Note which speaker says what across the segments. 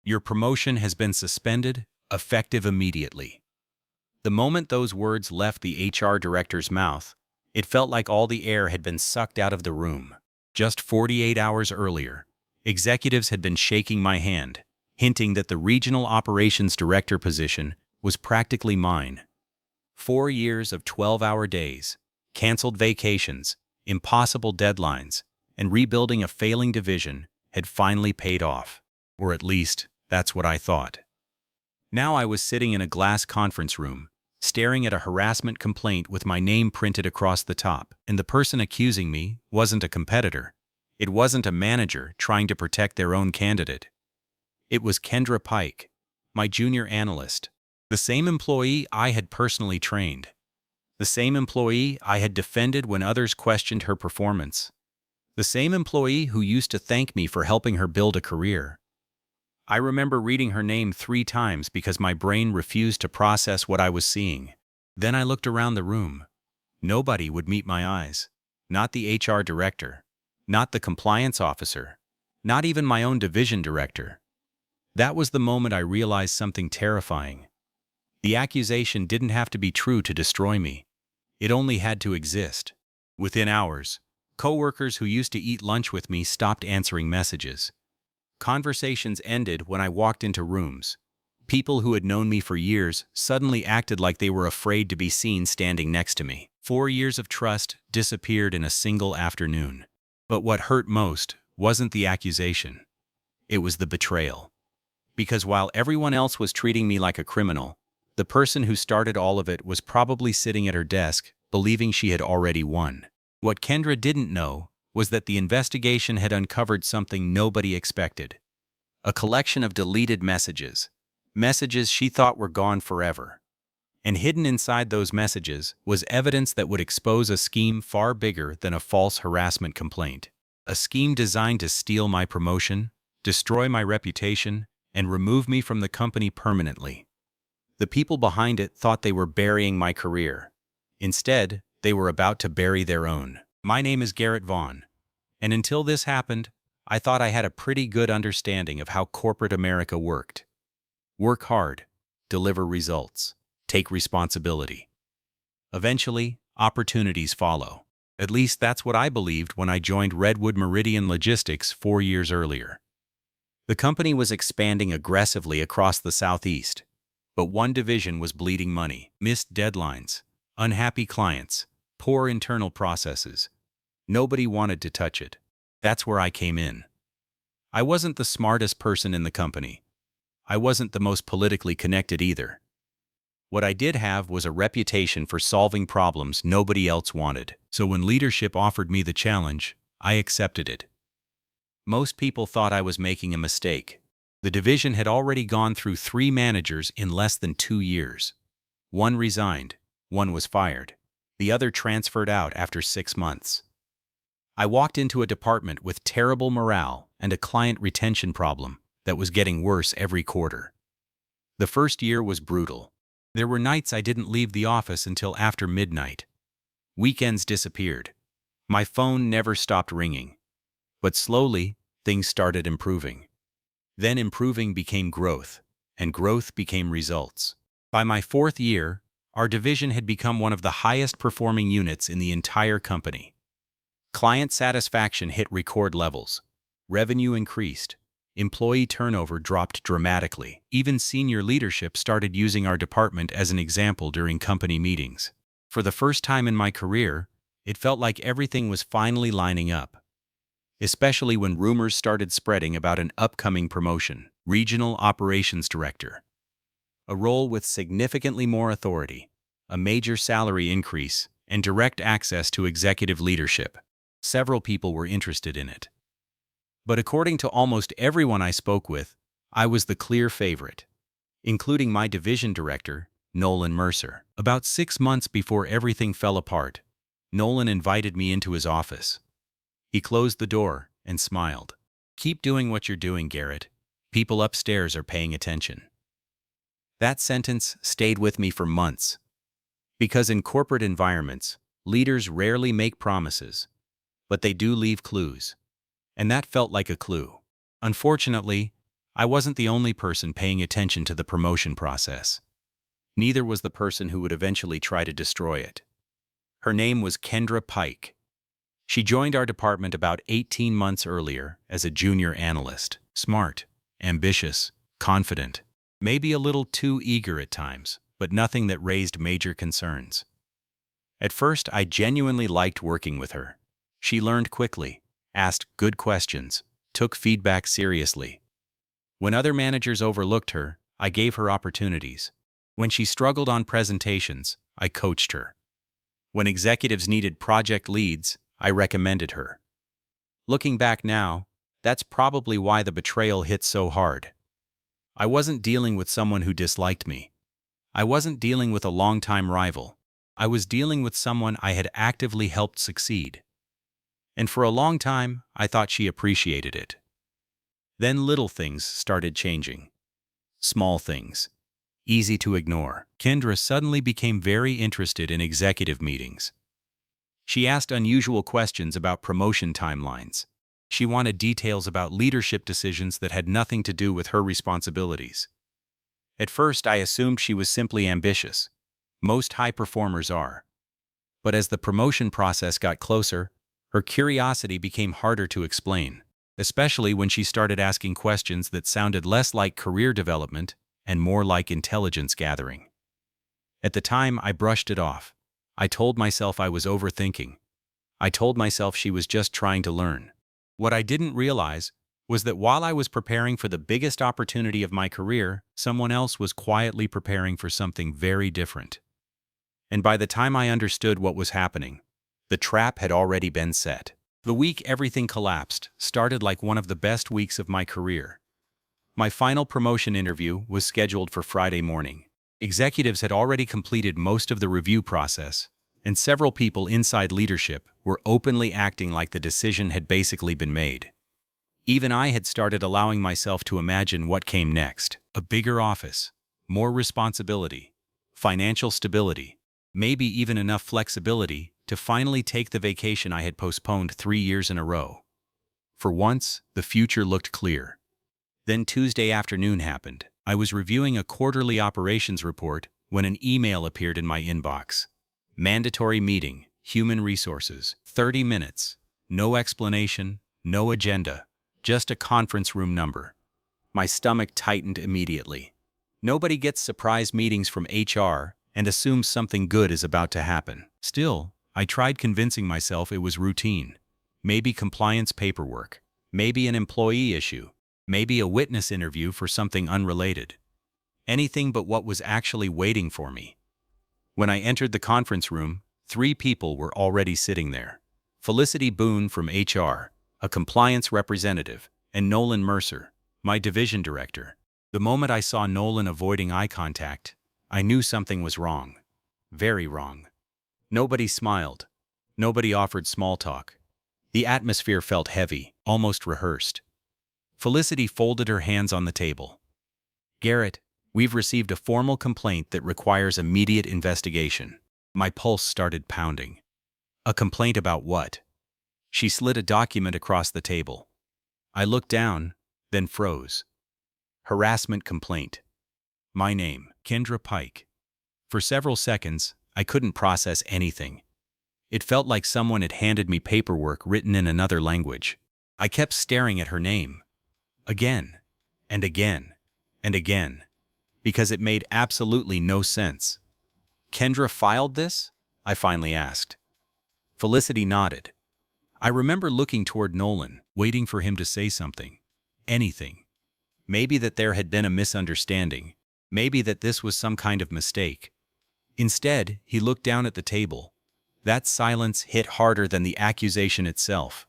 Speaker 1: Your promotion has been suspended, effective immediately. The moment those words left the HR director's mouth, it felt like all the air had been sucked out of the room. Just 48 hours earlier, executives had been shaking my hand, hinting that the regional operations director position was practically mine. 4 years of 12-hour days, canceled vacations, impossible deadlines, and rebuilding a failing division had finally paid off. Or at least, that's what I thought. Now I was sitting in a glass conference room, staring at a harassment complaint with my name printed across the top, and the person accusing me wasn't a competitor. It wasn't a manager trying to protect their own candidate. It was Kendra Pike, my junior analyst, the same employee I had personally trained, the same employee I had defended when others questioned her performance, the same employee who used to thank me for helping her build a career. I remember reading her name 3 times because my brain refused to process what I was seeing. Then I looked around the room. Nobody would meet my eyes. Not the HR director. Not the compliance officer. Not even my own division director. That was the moment I realized something terrifying. The accusation didn't have to be true to destroy me. It only had to exist. Within hours, coworkers who used to eat lunch with me stopped answering messages. Conversations ended when I walked into rooms. People who had known me for years suddenly acted like they were afraid to be seen standing next to me. 4 years of trust disappeared in a single afternoon. But what hurt most wasn't the accusation. It was the betrayal. Because while everyone else was treating me like a criminal, the person who started all of it was probably sitting at her desk, believing she had already won. What Kendra didn't know was that the investigation had uncovered something nobody expected. A collection of deleted messages. Messages she thought were gone forever. And hidden inside those messages was evidence that would expose a scheme far bigger than a false harassment complaint. A scheme designed to steal my promotion, destroy my reputation, and remove me from the company permanently. The people behind it thought they were burying my career. Instead, they were about to bury their own. My name is Garrett Vaughn, and until this happened, I thought I had a pretty good understanding of how corporate America worked. Work hard, deliver results, take responsibility. Eventually, opportunities follow. At least that's what I believed when I joined Redwood Meridian Logistics 4 years earlier. The company was expanding aggressively across the Southeast, but one division was bleeding money, missed deadlines, unhappy clients, poor internal processes. Nobody wanted to touch it. That's where I came in. I wasn't the smartest person in the company. I wasn't the most politically connected either. What I did have was a reputation for solving problems nobody else wanted. So when leadership offered me the challenge, I accepted it. Most people thought I was making a mistake. The division had already gone through 3 managers in less than 2 years. One resigned, one was fired. The other transferred out after 6 months. I walked into a department with terrible morale and a client retention problem that was getting worse every quarter. The first year was brutal. There were nights I didn't leave the office until after midnight. Weekends disappeared. My phone never stopped ringing. But slowly, things started improving. Then improving became growth, and growth became results. By my 4th year, our division had become one of the highest performing units in the entire company. Client satisfaction hit record levels. Revenue increased. Employee turnover dropped dramatically. Even senior leadership started using our department as an example during company meetings. For the first time in my career, it felt like everything was finally lining up. Especially when rumors started spreading about an upcoming promotion, Regional Operations Director. A role with significantly more authority, a major salary increase, and direct access to executive leadership. Several people were interested in it. But according to almost everyone I spoke with, I was the clear favorite, including my division director, Nolan Mercer. About 6 months before everything fell apart, Nolan invited me into his office. He closed the door and smiled. "Keep doing what you're doing, Garrett. People upstairs are paying attention." That sentence stayed with me for months. Because in corporate environments, leaders rarely make promises, but they do leave clues. And that felt like a clue. Unfortunately, I wasn't the only person paying attention to the promotion process. Neither was the person who would eventually try to destroy it. Her name was Kendra Pike. She joined our department about 18 months earlier as a junior analyst. Smart, ambitious, confident, maybe a little too eager at times, but nothing that raised major concerns. At first, I genuinely liked working with her. She learned quickly, asked good questions, took feedback seriously. When other managers overlooked her, I gave her opportunities. When she struggled on presentations, I coached her. When executives needed project leads, I recommended her. Looking back now, that's probably why the betrayal hit so hard. I wasn't dealing with someone who disliked me. I wasn't dealing with a longtime rival. I was dealing with someone I had actively helped succeed. And for a long time, I thought she appreciated it. Then little things started changing. Small things. Easy to ignore. Kendra suddenly became very interested in executive meetings. She asked unusual questions about promotion timelines. She wanted details about leadership decisions that had nothing to do with her responsibilities. At first, I assumed she was simply ambitious. Most high performers are. But as the promotion process got closer, her curiosity became harder to explain, especially when she started asking questions that sounded less like career development and more like intelligence gathering. At the time, I brushed it off. I told myself I was overthinking. I told myself she was just trying to learn. What I didn't realize was that while I was preparing for the biggest opportunity of my career, someone else was quietly preparing for something very different. And by the time I understood what was happening, the trap had already been set. The week everything collapsed started like one of the best weeks of my career. My final promotion interview was scheduled for Friday morning. Executives had already completed most of the review process, and several people inside leadership were openly acting like the decision had basically been made. Even I had started allowing myself to imagine what came next. A bigger office, more responsibility, financial stability, maybe even enough flexibility to finally take the vacation I had postponed 3 years in a row. For once, the future looked clear. Then Tuesday afternoon happened. I was reviewing a quarterly operations report when an email appeared in my inbox. Mandatory meeting, human resources, 30 minutes. No explanation, no agenda, just a conference room number. My stomach tightened immediately. Nobody gets surprise meetings from HR and assumes something good is about to happen. Still, I tried convincing myself it was routine. Maybe compliance paperwork, maybe an employee issue, maybe a witness interview for something unrelated. Anything but what was actually waiting for me. When I entered the conference room, 3 people were already sitting there. Felicity Boone from HR, a compliance representative, and Nolan Mercer, my division director. The moment I saw Nolan avoiding eye contact, I knew something was wrong. Very wrong. Nobody smiled. Nobody offered small talk. The atmosphere felt heavy, almost rehearsed. Felicity folded her hands on the table. "Garrett, we've received a formal complaint that requires immediate investigation." My pulse started pounding. A complaint about what? She slid a document across the table. I looked down, then froze. Harassment complaint. My name, Kendra Pike. For several seconds, I couldn't process anything. It felt like someone had handed me paperwork written in another language. I kept staring at her name. Again, and again, and again, because it made absolutely no sense. "Kendra filed this?" I finally asked. Felicity nodded. I remember looking toward Nolan, waiting for him to say something. Anything. Maybe that there had been a misunderstanding. Maybe that this was some kind of mistake. Instead, he looked down at the table. That silence hit harder than the accusation itself.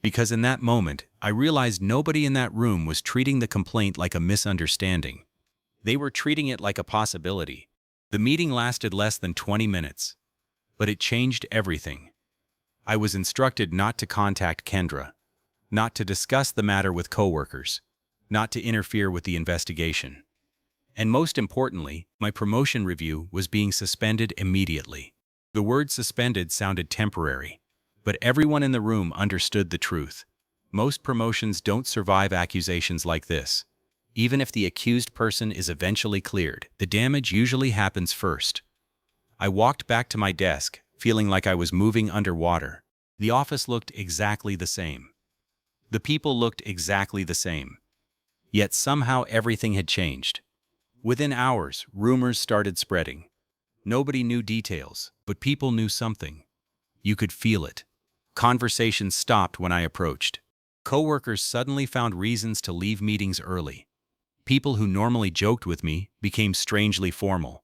Speaker 1: Because in that moment, I realized nobody in that room was treating the complaint like a misunderstanding. They were treating it like a possibility. The meeting lasted less than 20 minutes. But it changed everything. I was instructed not to contact Kendra, not to discuss the matter with coworkers, not to interfere with the investigation. And most importantly, my promotion review was being suspended immediately. The word suspended sounded temporary, but everyone in the room understood the truth. Most promotions don't survive accusations like this. Even if the accused person is eventually cleared, the damage usually happens first. I walked back to my desk, feeling like I was moving underwater. The office looked exactly the same. The people looked exactly the same. Yet somehow everything had changed. Within hours, rumors started spreading. Nobody knew details, but people knew something. You could feel it. Conversations stopped when I approached. Coworkers suddenly found reasons to leave meetings early. People who normally joked with me became strangely formal.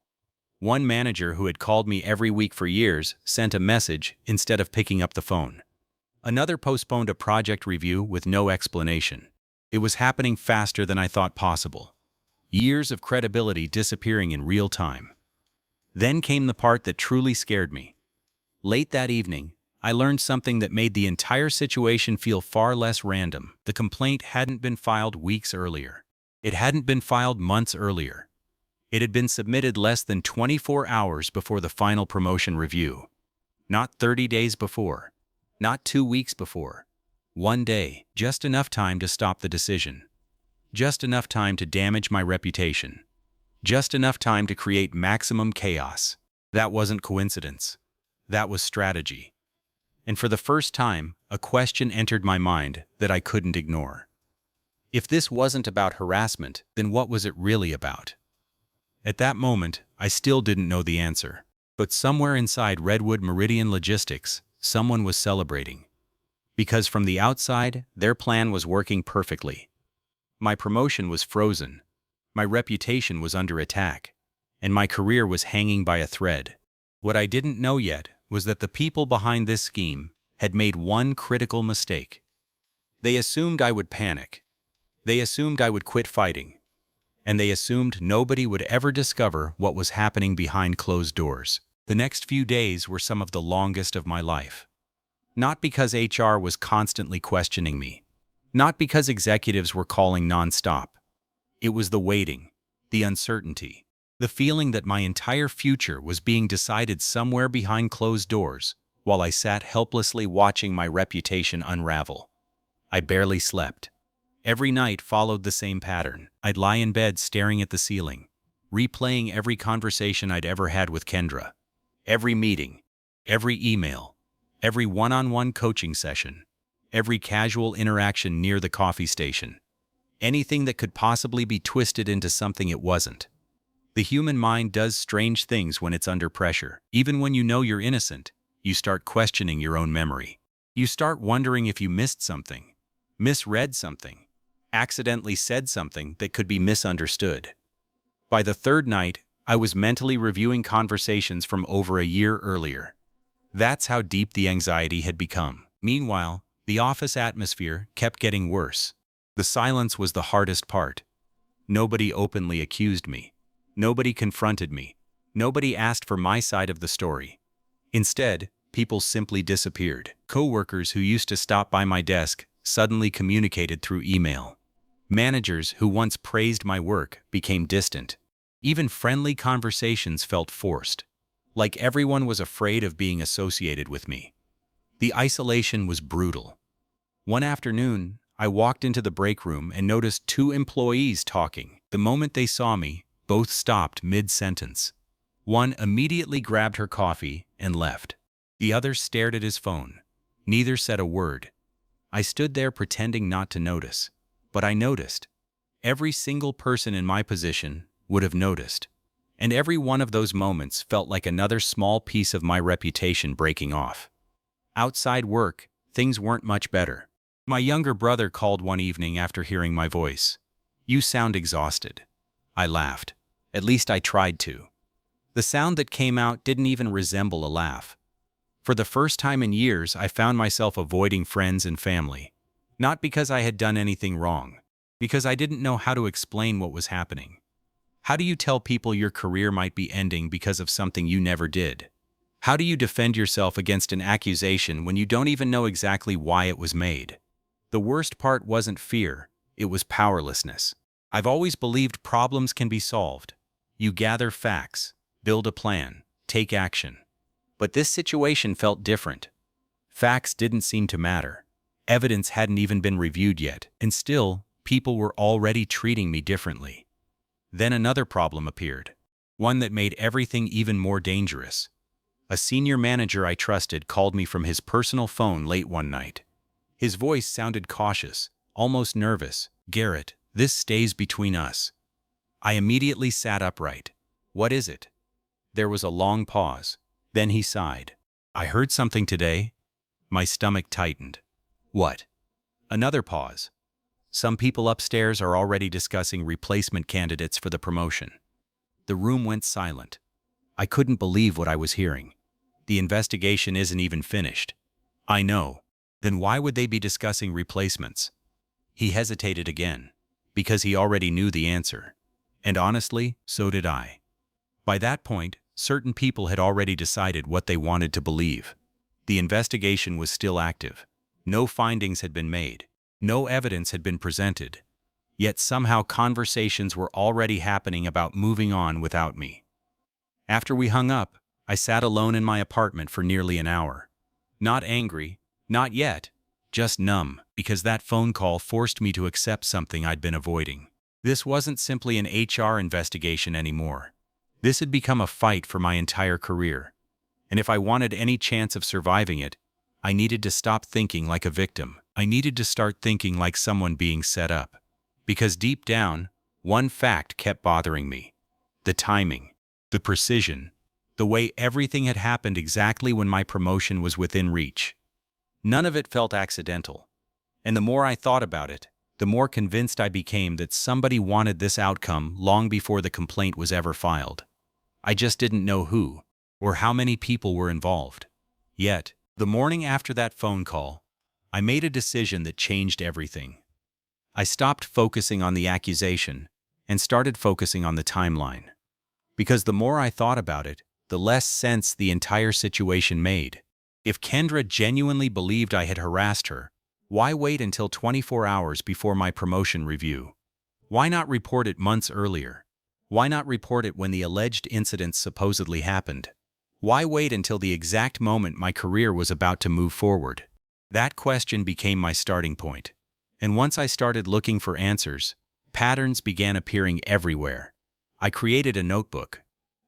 Speaker 1: One manager who had called me every week for years sent a message instead of picking up the phone. Another postponed a project review with no explanation. It was happening faster than I thought possible. Years of credibility disappearing in real time. Then came the part that truly scared me. Late that evening, I learned something that made the entire situation feel far less random. The complaint hadn't been filed weeks earlier. It hadn't been filed months earlier. It had been submitted less than 24 hours before the final promotion review. Not 30 days before. Not 2 weeks before. One day, just enough time to stop the decision. Just enough time to damage my reputation. Just enough time to create maximum chaos. That wasn't coincidence. That was strategy. And for the first time, a question entered my mind that I couldn't ignore. If this wasn't about harassment, then what was it really about? At that moment, I still didn't know the answer. But somewhere inside Redwood Meridian Logistics, someone was celebrating. Because from the outside, their plan was working perfectly. My promotion was frozen. My reputation was under attack. And my career was hanging by a thread. What I didn't know yet was that the people behind this scheme had made one critical mistake. They assumed I would panic. They assumed I would quit fighting. And they assumed nobody would ever discover what was happening behind closed doors. The next few days were some of the longest of my life. Not because HR was constantly questioning me. Not because executives were calling nonstop. It was the waiting, the uncertainty, the feeling that my entire future was being decided somewhere behind closed doors while I sat helplessly watching my reputation unravel. I barely slept. Every night followed the same pattern. I'd lie in bed staring at the ceiling, replaying every conversation I'd ever had with Kendra. Every meeting, every email, every one-on-one coaching session, every casual interaction near the coffee station. Anything that could possibly be twisted into something it wasn't. The human mind does strange things when it's under pressure. Even when you know you're innocent, you start questioning your own memory. You start wondering if you missed something, misread something, accidentally said something that could be misunderstood. By the third night, I was mentally reviewing conversations from over a year earlier. That's how deep the anxiety had become. Meanwhile, the office atmosphere kept getting worse. The silence was the hardest part. Nobody openly accused me. Nobody confronted me. Nobody asked for my side of the story. Instead, people simply disappeared. Coworkers who used to stop by my desk suddenly communicated through email. Managers who once praised my work became distant. Even friendly conversations felt forced, like everyone was afraid of being associated with me. The isolation was brutal. One afternoon, I walked into the break room and noticed two employees talking. The moment they saw me, both stopped mid-sentence. One immediately grabbed her coffee and left. The other stared at his phone. Neither said a word. I stood there pretending not to notice. But I noticed. Every single person in my position would have noticed. And every one of those moments felt like another small piece of my reputation breaking off. Outside work, things weren't much better. My younger brother called one evening after hearing my voice. "You sound exhausted." I laughed. At least I tried to. The sound that came out didn't even resemble a laugh. For the first time in years, I found myself avoiding friends and family. Not because I had done anything wrong, because I didn't know how to explain what was happening. How do you tell people your career might be ending because of something you never did? How do you defend yourself against an accusation when you don't even know exactly why it was made? The worst part wasn't fear, it was powerlessness. I've always believed problems can be solved. You gather facts, build a plan, take action. But this situation felt different. Facts didn't seem to matter. Evidence hadn't even been reviewed yet, and still, People were already treating me differently. Then another problem appeared, one that made everything even more dangerous. A senior manager I trusted called me from his personal phone late one night. His voice sounded cautious, almost nervous. "Garrett, this stays between us." I immediately sat upright. "What is it?" There was a long pause. Then he sighed. "I heard something today." My stomach tightened. "What?" Another pause. "Some people upstairs are already discussing replacement candidates for the promotion." The room went silent. I couldn't believe what I was hearing. "The investigation isn't even finished." "I know. Then why would they be discussing replacements?" He hesitated again. "Because he already knew the answer. And honestly, so did I." By that point, certain people had already decided what they wanted to believe. The investigation was still active. No findings had been made. No evidence had been presented. Yet somehow conversations were already happening about moving on without me. After we hung up, I sat alone in my apartment for nearly an hour. Not angry, not yet, just numb, because that phone call forced me to accept something I'd been avoiding. This wasn't simply an HR investigation anymore. This had become a fight for my entire career. And if I wanted any chance of surviving it, I needed to stop thinking like a victim. I needed to start thinking like someone being set up. Because deep down, one fact kept bothering me. The timing, the precision, the way everything had happened exactly when my promotion was within reach. None of it felt accidental. And the more I thought about it, the more convinced I became that somebody wanted this outcome long before the complaint was ever filed. I just didn't know who, or how many people were involved. Yet, the morning after that phone call, I made a decision that changed everything. I stopped focusing on the accusation and started focusing on the timeline. Because the more I thought about it, the less sense the entire situation made. If Kendra genuinely believed I had harassed her, why wait until 24 hours before my promotion review? Why not report it months earlier? Why not report it when the alleged incidents supposedly happened? Why wait until the exact moment my career was about to move forward? That question became my starting point. And once I started looking for answers, patterns began appearing everywhere. I created a notebook.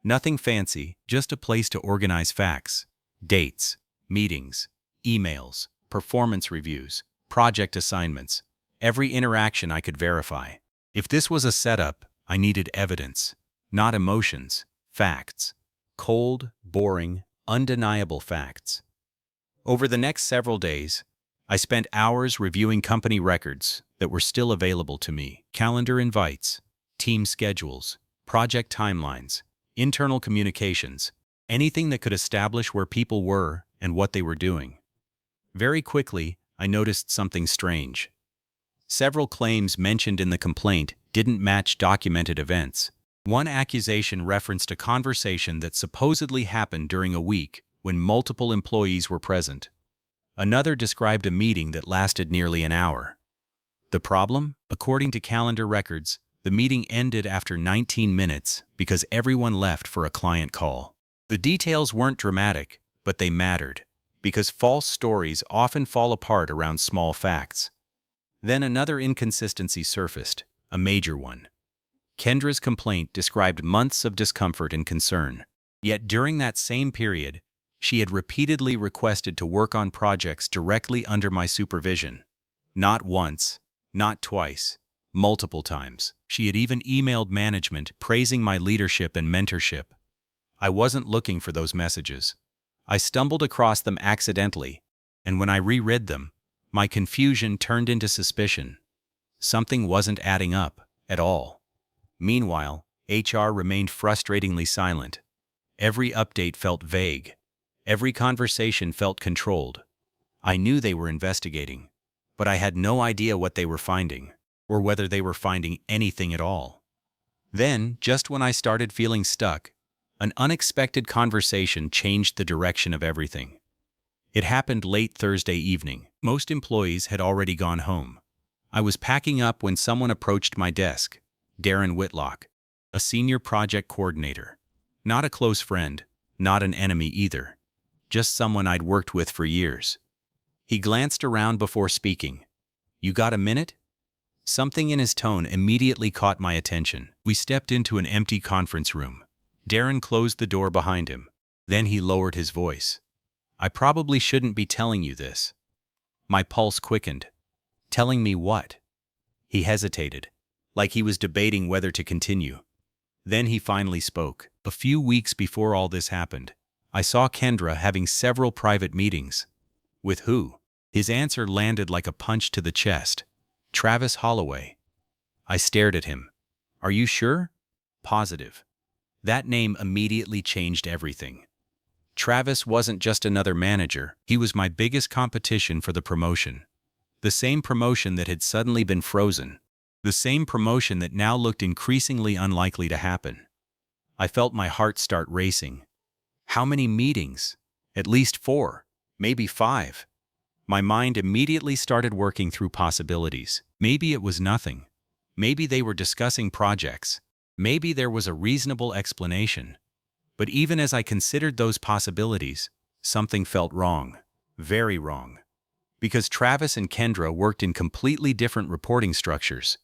Speaker 1: Nothing fancy, just a place to organize facts, dates, meetings, emails, performance reviews, project assignments, every interaction I could verify. If this was a setup, I needed evidence, not emotions, facts. Cold, boring, undeniable facts. Over the next several days, I spent hours reviewing company records that were still available to me. Calendar invites, team schedules, project timelines, internal communications, anything that could establish where people were and what they were doing. Very quickly, I noticed something strange. Several claims mentioned in the complaint didn't match documented events. One accusation referenced a conversation that supposedly happened during a week when multiple employees were present. Another described a meeting that lasted nearly an hour. The problem? According to calendar records, the meeting ended after 19 minutes because everyone left for a client call. The details weren't dramatic, but they mattered, because false stories often fall apart around small facts. Then another inconsistency surfaced, a major one. Kendra's complaint described months of discomfort and concern. Yet during that same period, she had repeatedly requested to work on projects directly under my supervision. Not once, not twice, multiple times. She had even emailed management praising my leadership and mentorship. I wasn't looking for those messages. I stumbled across them accidentally, and when I reread them, my confusion turned into suspicion. Something wasn't adding up at all. Meanwhile, HR remained frustratingly silent. Every update felt vague. Every conversation felt controlled. I knew they were investigating, but I had no idea what they were finding, or whether they were finding anything at all. Then, just when I started feeling stuck, an unexpected conversation changed the direction of everything. It happened late Thursday evening. Most employees had already gone home. I was packing up when someone approached my desk. Darren Whitlock, a senior project coordinator. Not a close friend, not an enemy either. Just someone I'd worked with for years. He glanced around before speaking. "You got a minute?" Something in his tone immediately caught my attention. We stepped into an empty conference room. Darren closed the door behind him. Then he lowered his voice. "I probably shouldn't be telling you this." My pulse quickened. "Telling me what?" He hesitated, like he was debating whether to continue. Then he finally spoke. "A few weeks before all this happened, I saw Kendra having several private meetings." "With who?" His answer landed like a punch to the chest. "Travis Holloway." I stared at him. "Are you sure?" "Positive." That name immediately changed everything. Travis wasn't just another manager, he was my biggest competition for the promotion. The same promotion that had suddenly been frozen. The same promotion that now looked increasingly unlikely to happen. I felt my heart start racing. How many meetings? At least 4, maybe 5. My mind immediately started working through possibilities. Maybe it was nothing. Maybe they were discussing projects. Maybe there was a reasonable explanation. But even as I considered those possibilities, something felt wrong. Very wrong. Because Travis and Kendra worked in completely different reporting structures.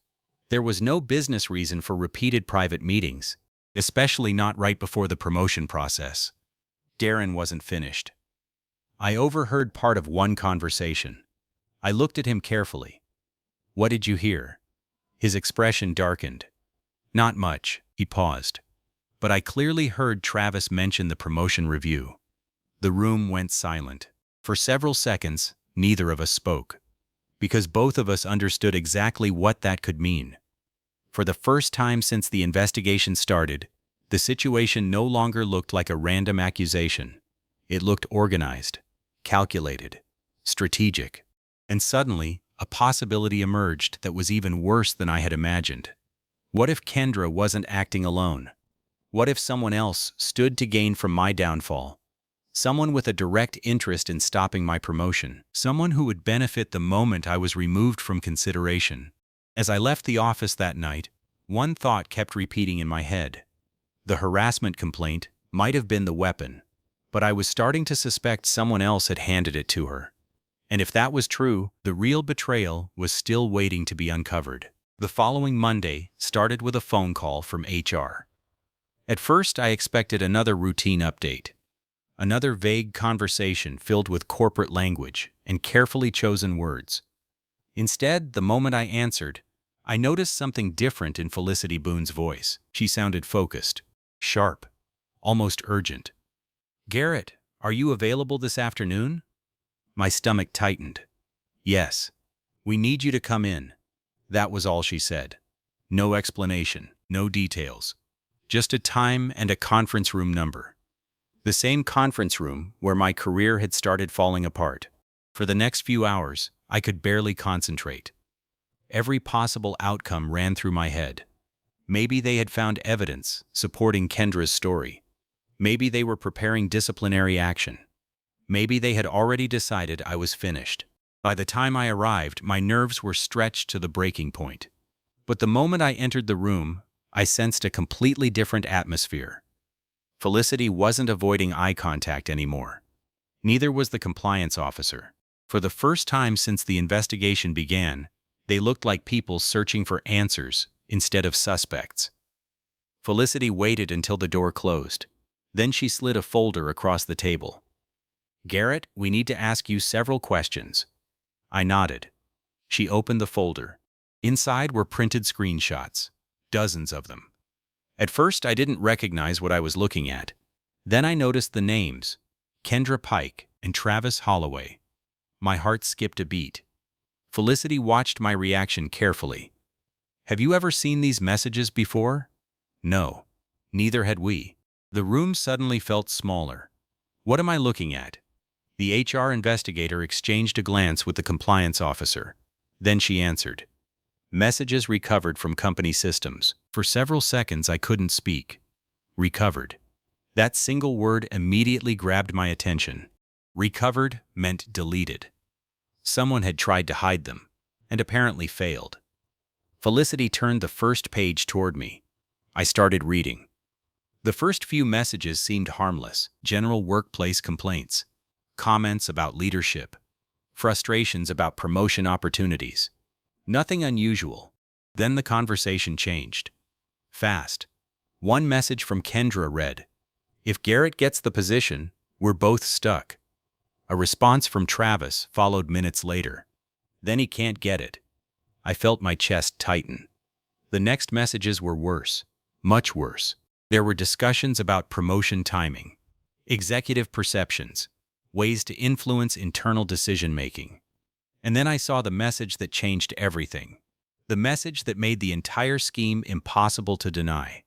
Speaker 1: There was no business reason for repeated private meetings, especially not right before the promotion process. Darren wasn't finished. I overheard part of one conversation. I looked at him carefully. "What did you hear?" His expression darkened. "Not much," he paused. But I clearly heard Travis mention the promotion review. The room went silent. For several seconds, neither of us spoke. Because both of us understood exactly what that could mean. For the first time since the investigation started, the situation no longer looked like a random accusation. It looked organized, calculated, strategic. And suddenly, a possibility emerged that was even worse than I had imagined. What if Kendra wasn't acting alone? What if someone else stood to gain from my downfall? Someone with a direct interest in stopping my promotion. Someone who would benefit the moment I was removed from consideration. As I left the office that night, one thought kept repeating in my head. The harassment complaint might have been the weapon, but I was starting to suspect someone else had handed it to her. And if that was true, the real betrayal was still waiting to be uncovered. The following Monday started with a phone call from HR. At first, I expected another routine update. Another vague conversation filled with corporate language and carefully chosen words. Instead, the moment I answered, I noticed something different in Felicity Boone's voice. She sounded focused, sharp, almost urgent. "Garrett, are you available this afternoon?" My stomach tightened. "Yes. We need you to come in." That was all she said. No explanation, no details. Just a time and a conference room number. The same conference room where my career had started falling apart. For the next few hours, I could barely concentrate. Every possible outcome ran through my head. Maybe they had found evidence supporting Kendra's story. Maybe they were preparing disciplinary action. Maybe they had already decided I was finished. By the time I arrived, my nerves were stretched to the breaking point. But the moment I entered the room, I sensed a completely different atmosphere. Felicity wasn't avoiding eye contact anymore. Neither was the compliance officer. For the first time since the investigation began, they looked like people searching for answers instead of suspects. Felicity waited until the door closed. Then she slid a folder across the table. "Garrett, we need to ask you several questions." I nodded. She opened the folder. Inside were printed screenshots, dozens of them. At first, I didn't recognize what I was looking at. Then I noticed the names, Kendra Pike and Travis Holloway. My heart skipped a beat. Felicity watched my reaction carefully. "Have you ever seen these messages before?" No. Neither had we. The room suddenly felt smaller. "What am I looking at?" The HR investigator exchanged a glance with the compliance officer. Then she answered. "Messages recovered from company systems." For several seconds I couldn't speak. Recovered. That single word immediately grabbed my attention. Recovered meant deleted. Someone had tried to hide them, and apparently failed. Felicity turned the first page toward me. I started reading. The first few messages seemed harmless, general workplace complaints, comments about leadership, frustrations about promotion opportunities. Nothing unusual, Then the conversation changed. Fast. One message from Kendra read, "If Garrett gets the position, we're both stuck." A response from Travis followed minutes later. "Then he can't get it." I felt my chest tighten. The next messages were worse, much worse. There were discussions about promotion timing, executive perceptions, ways to influence internal decision-making. And then I saw the message that changed everything. The message that made the entire scheme impossible to deny.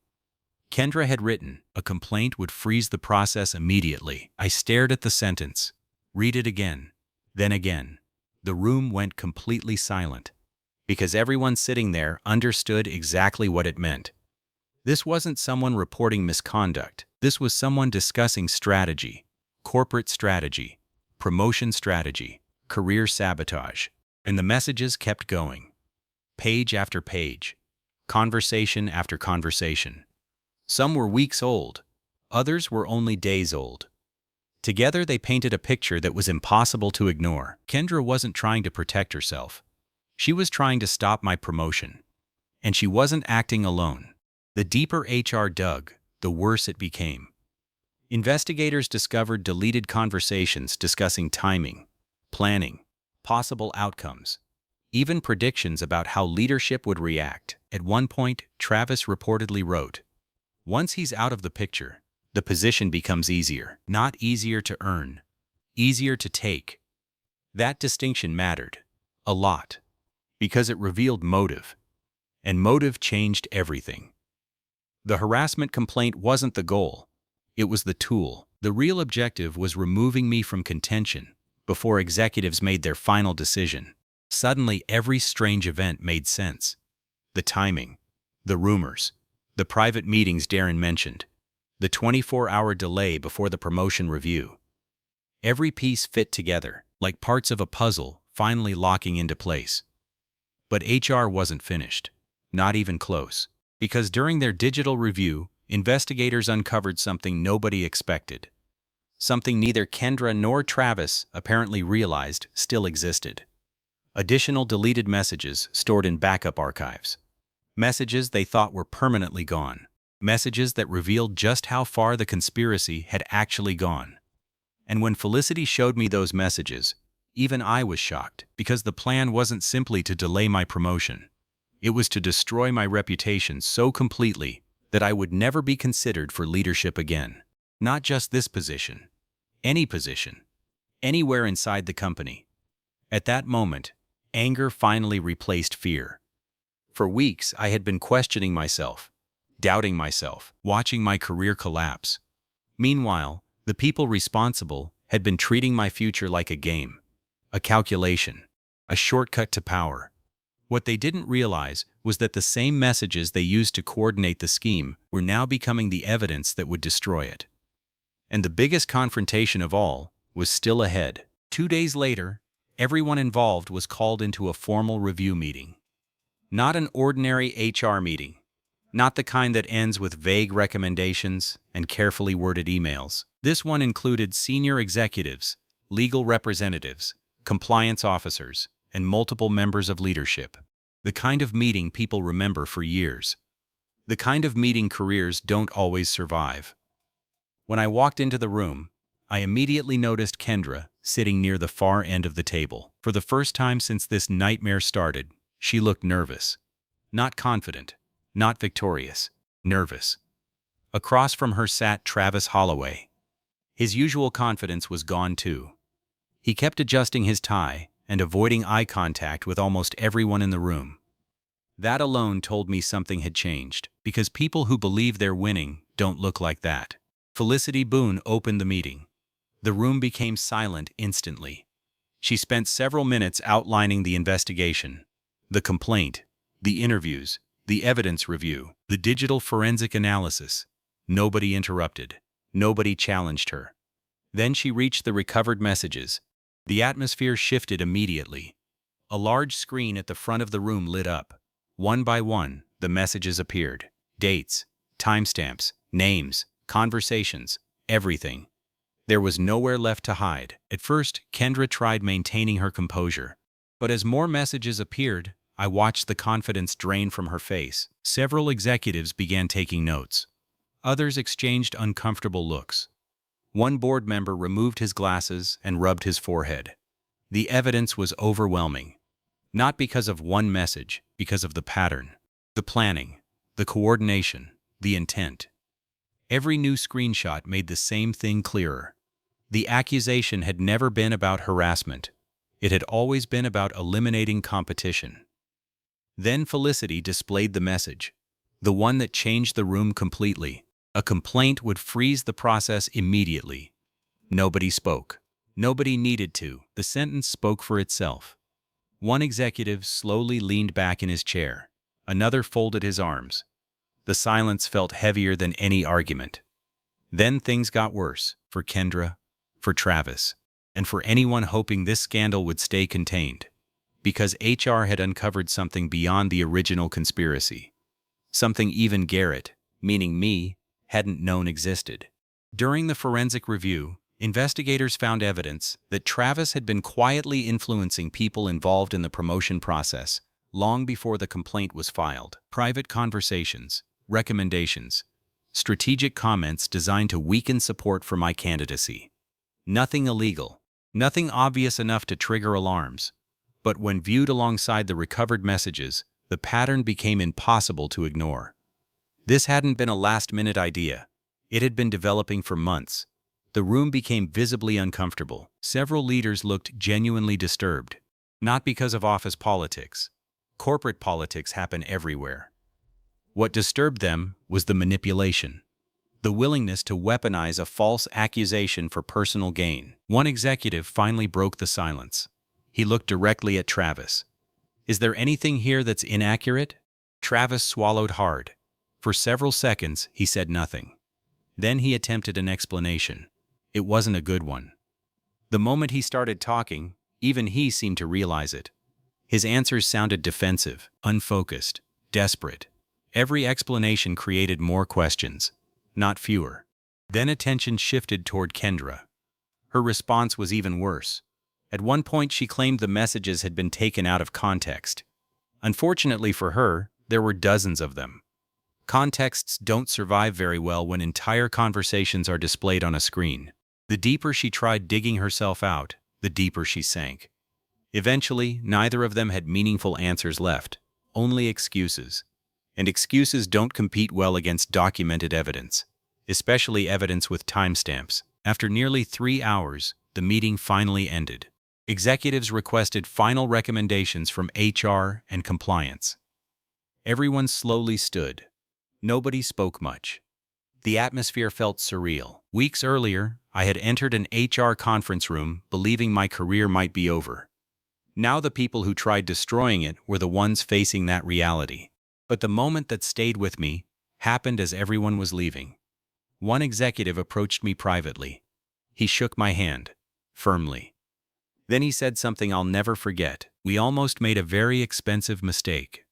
Speaker 1: Kendra had written, "A complaint would freeze the process immediately." I stared at the sentence. Read it again. Then again. The room went completely silent, because everyone sitting there understood exactly what it meant. This wasn't someone reporting misconduct. This was someone discussing strategy, corporate strategy, promotion strategy, career sabotage. And the messages kept going. Page after page. Conversation after conversation. Some were weeks old. Others were only days old. Together they painted a picture that was impossible to ignore. Kendra wasn't trying to protect herself. She was trying to stop my promotion. And she wasn't acting alone. The deeper HR dug, the worse it became. Investigators discovered deleted conversations discussing timing, planning, possible outcomes, even predictions about how leadership would react. At one point, Travis reportedly wrote, "Once he's out of the picture, the position becomes easier. Not easier to earn, easier to take." That distinction mattered, a lot, because it revealed motive, and motive changed everything. The harassment complaint wasn't the goal, it was the tool. The real objective was removing me from contention before executives made their final decision. Suddenly, every strange event made sense. The timing, the rumors, the private meetings Darren mentioned, the 24-hour delay before the promotion review. Every piece fit together, like parts of a puzzle finally locking into place. But HR wasn't finished, not even close, because during their digital review, investigators uncovered something nobody expected. Something neither Kendra nor Travis apparently realized still existed. Additional deleted messages stored in backup archives. Messages they thought were permanently gone. Messages that revealed just how far the conspiracy had actually gone. And when Felicity showed me those messages, even I was shocked, because the plan wasn't simply to delay my promotion. It was to destroy my reputation so completely that I would never be considered for leadership again. Not just this position. Any position. Anywhere inside the company. At that moment, anger finally replaced fear. For weeks, I had been questioning myself, doubting myself, watching my career collapse. Meanwhile, the people responsible had been treating my future like a game, a calculation, a shortcut to power. What they didn't realize was that the same messages they used to coordinate the scheme were now becoming the evidence that would destroy it. And the biggest confrontation of all was still ahead. 2 days later, everyone involved was called into a formal review meeting. Not an ordinary HR meeting. Not the kind that ends with vague recommendations and carefully worded emails. This one included senior executives, legal representatives, compliance officers, and multiple members of leadership. The kind of meeting people remember for years. The kind of meeting careers don't always survive. When I walked into the room, I immediately noticed Kendra sitting near the far end of the table. For the first time since this nightmare started, she looked nervous. Not confident, not victorious, nervous. Across from her sat Travis Holloway. His usual confidence was gone too. He kept adjusting his tie and avoiding eye contact with almost everyone in the room. That alone told me something had changed, because people who believe they're winning don't look like that. Felicity Boone opened the meeting. The room became silent instantly. She spent several minutes outlining the investigation, the complaint, the interviews, the evidence review, the digital forensic analysis. Nobody interrupted. Nobody challenged her. Then she reached the recovered messages. The atmosphere shifted immediately. A large screen at the front of the room lit up. One by one, the messages appeared. Dates, timestamps, names, conversations, everything. There was nowhere left to hide. At first, Kendra tried maintaining her composure. But as more messages appeared, I watched the confidence drain from her face. Several executives began taking notes. Others exchanged uncomfortable looks. One board member removed his glasses and rubbed his forehead. The evidence was overwhelming. Not because of one message, because of the pattern, the planning, the coordination, the intent. Every new screenshot made the same thing clearer. The accusation had never been about harassment. It had always been about eliminating competition. Then Felicity displayed the message, the one that changed the room completely. A complaint would freeze the process immediately. Nobody spoke. Nobody needed to. The sentence spoke for itself. One executive slowly leaned back in his chair. Another folded his arms. The silence felt heavier than any argument. Then things got worse, for Kendra, for Travis, and for anyone hoping this scandal would stay contained. Because HR had uncovered something beyond the original conspiracy. Something even Garrett, meaning me, hadn't known existed. During the forensic review, investigators found evidence that Travis had been quietly influencing people involved in the promotion process long before the complaint was filed. Private conversations, recommendations, strategic comments designed to weaken support for my candidacy. Nothing illegal, nothing obvious enough to trigger alarms. But when viewed alongside the recovered messages, the pattern became impossible to ignore. This hadn't been a last-minute idea. It had been developing for months. The room became visibly uncomfortable. Several leaders looked genuinely disturbed. Not because of office politics. Corporate politics happen everywhere. What disturbed them was the manipulation. The willingness to weaponize a false accusation for personal gain. One executive finally broke the silence. He looked directly at Travis. "Is there anything here that's inaccurate?" Travis swallowed hard. For several seconds, he said nothing. Then he attempted an explanation. It wasn't a good one. The moment he started talking, even he seemed to realize it. His answers sounded defensive, unfocused, desperate. Every explanation created more questions, not fewer. Then attention shifted toward Kendra. Her response was even worse. At one point, she claimed the messages had been taken out of context. Unfortunately for her, there were dozens of them. Contexts don't survive very well when entire conversations are displayed on a screen. The deeper she tried digging herself out, the deeper she sank. Eventually, neither of them had meaningful answers left, only excuses. And excuses don't compete well against documented evidence, especially evidence with timestamps. After nearly 3 hours, the meeting finally ended. Executives requested final recommendations from HR and compliance. Everyone slowly stood. Nobody spoke much. The atmosphere felt surreal. Weeks earlier, I had entered an HR conference room believing my career might be over. Now the people who tried destroying it were the ones facing that reality. But the moment that stayed with me happened as everyone was leaving. One executive approached me privately. He shook my hand, firmly. Then he said something I'll never forget. "We almost made a very expensive mistake."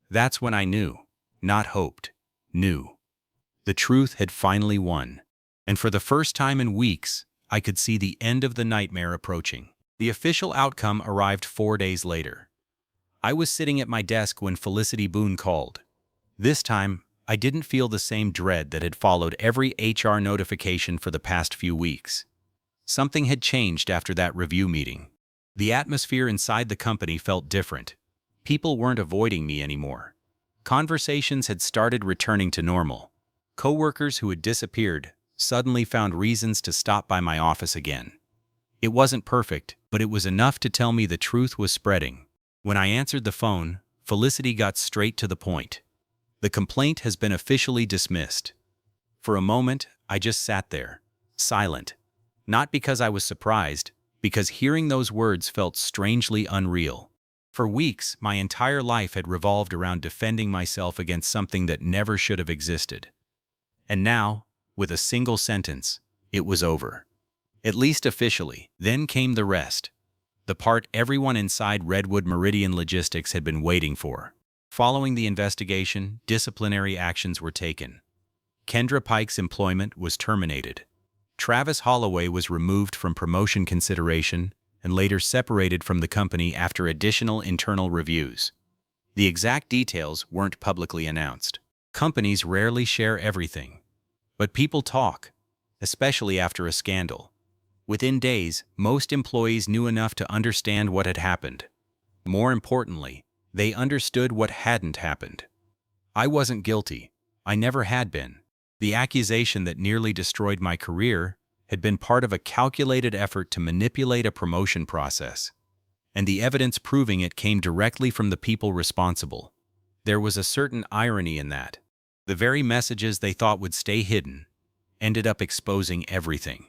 Speaker 1: That's when I knew, not hoped, knew. The truth had finally won. And for the first time in weeks, I could see the end of the nightmare approaching. The official outcome arrived 4 days later. I was sitting at my desk when Felicity Boone called. This time, I didn't feel the same dread that had followed every HR notification for the past few weeks. Something had changed after that review meeting. The atmosphere inside the company felt different. People weren't avoiding me anymore. Conversations had started returning to normal. Coworkers who had disappeared suddenly found reasons to stop by my office again. It wasn't perfect, but it was enough to tell me the truth was spreading. When I answered the phone, Felicity got straight to the point. "The complaint has been officially dismissed." For a moment, I just sat there, silent. Not because I was surprised, because hearing those words felt strangely unreal. For weeks, my entire life had revolved around defending myself against something that never should have existed. And now, with a single sentence, it was over. At least officially. Then came the rest. The part everyone inside Redwood Meridian Logistics had been waiting for. Following the investigation, disciplinary actions were taken. Kendra Pike's employment was terminated. Travis Holloway was removed from promotion consideration and later separated from the company after additional internal reviews. The exact details weren't publicly announced. Companies rarely share everything. But people talk, especially after a scandal. Within days, most employees knew enough to understand what had happened. More importantly, they understood what hadn't happened. I wasn't guilty. I never had been. The accusation that nearly destroyed my career had been part of a calculated effort to manipulate a promotion process. And the evidence proving it came directly from the people responsible. There was a certain irony in that. The very messages they thought would stay hidden ended up exposing everything.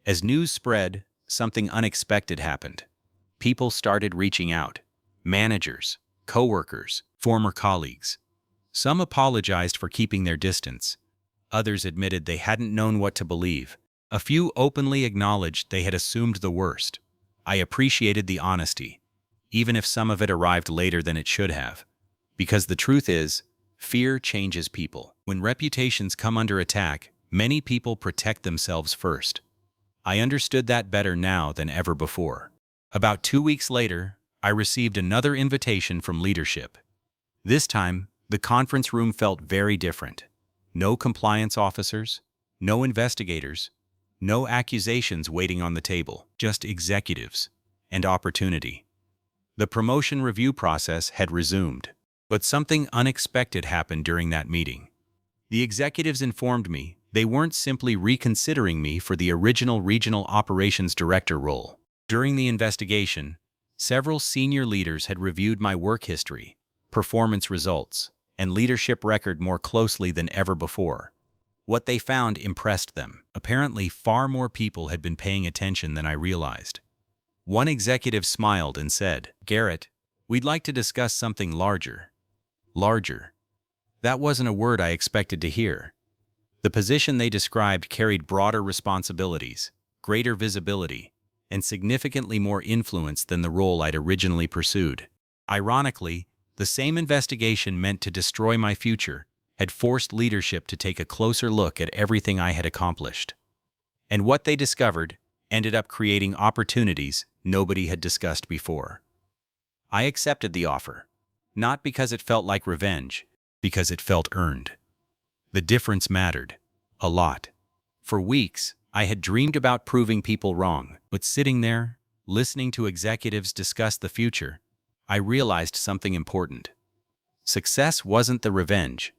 Speaker 1: As news spread, something unexpected happened. People started reaching out. Managers, coworkers, former colleagues. Some apologized for keeping their distance. Others admitted they hadn't known what to believe. A few openly acknowledged they had assumed the worst. I appreciated the honesty, even if some of it arrived later than it should have. Because the truth is, fear changes people. When reputations come under attack, many people protect themselves first. I understood that better now than ever before. About 2 weeks later, I received another invitation from leadership. This time, the conference room felt very different. No compliance officers, no investigators, no accusations waiting on the table, just executives and opportunity. The promotion review process had resumed, but something unexpected happened during that meeting. The executives informed me they weren't simply reconsidering me for the original regional operations director role. During the investigation, several senior leaders had reviewed my work history, performance results, and leadership record more closely than ever before. What they found impressed them. Apparently, far more people had been paying attention than I realized. One executive smiled and said, "Garrett, we'd like to discuss something larger." Larger. That wasn't a word I expected to hear. The position they described carried broader responsibilities, greater visibility, and significantly more influence than the role I'd originally pursued. Ironically, the same investigation meant to destroy my future had forced leadership to take a closer look at everything I had accomplished. And what they discovered ended up creating opportunities nobody had discussed before. I accepted the offer, not because it felt like revenge, because it felt earned. The difference mattered. A lot. For weeks, I had dreamed about proving people wrong, but sitting there, listening to executives discuss the future, I realized something important. Success wasn't the revenge.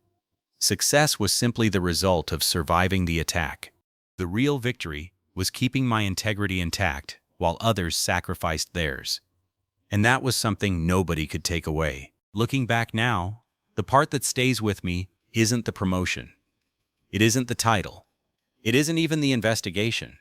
Speaker 1: Success was simply the result of surviving the attack. The real victory was keeping my integrity intact while others sacrificed theirs. And that was something nobody could take away. Looking back now, the part that stays with me isn't the promotion. It isn't the title. It isn't even the investigation.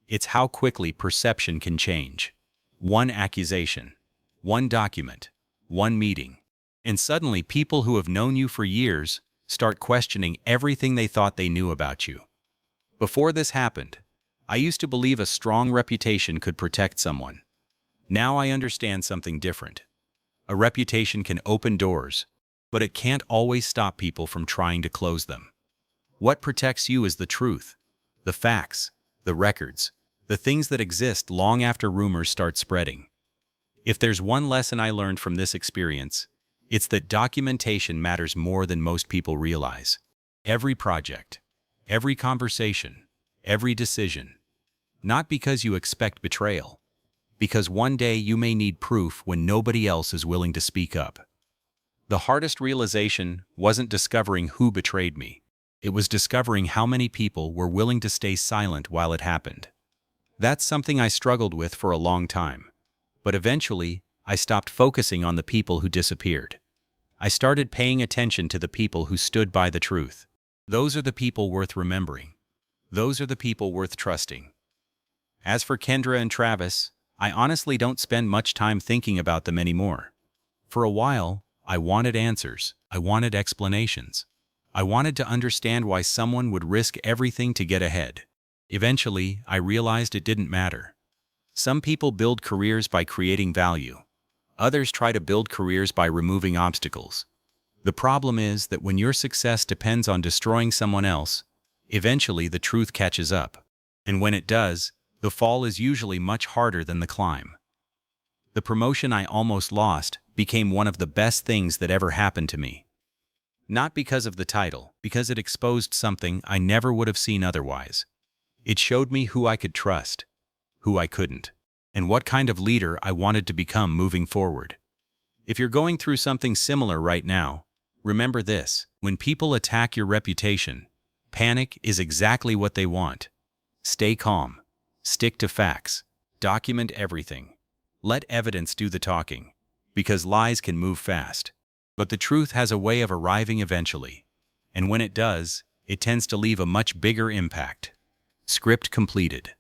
Speaker 1: It's how quickly perception can change. One accusation, one document, one meeting, and suddenly people who have known you for years start questioning everything they thought they knew about you. Before this happened, I used to believe a strong reputation could protect someone. Now I understand something different. A reputation can open doors, but it can't always stop people from trying to close them. What protects you is the truth, the facts, the records, the things that exist long after rumors start spreading. If there's one lesson I learned from this experience, it's that documentation matters more than most people realize. Every project, every conversation, every decision. Not because you expect betrayal, because one day you may need proof when nobody else is willing to speak up. The hardest realization wasn't discovering who betrayed me. It was discovering how many people were willing to stay silent while it happened. That's something I struggled with for a long time. But eventually, I stopped focusing on the people who disappeared. I started paying attention to the people who stood by the truth. Those are the people worth remembering. Those are the people worth trusting. As for Kendra and Travis, I honestly don't spend much time thinking about them anymore. For a while, I wanted answers. I wanted explanations. I wanted to understand why someone would risk everything to get ahead. Eventually, I realized it didn't matter. Some people build careers by creating value. Others try to build careers by removing obstacles. The problem is that when your success depends on destroying someone else, eventually the truth catches up. And when it does, the fall is usually much harder than the climb. The promotion I almost lost became one of the best things that ever happened to me. Not because of the title, because it exposed something I never would have seen otherwise. It showed me who I could trust, who I couldn't, and what kind of leader I wanted to become moving forward. If you're going through something similar right now, remember this: when people attack your reputation, panic is exactly what they want. Stay calm. Stick to facts. Document everything. Let evidence do the talking, because lies can move fast. But the truth has a way of arriving eventually, and when it does, it tends to leave a much bigger impact. Script completed.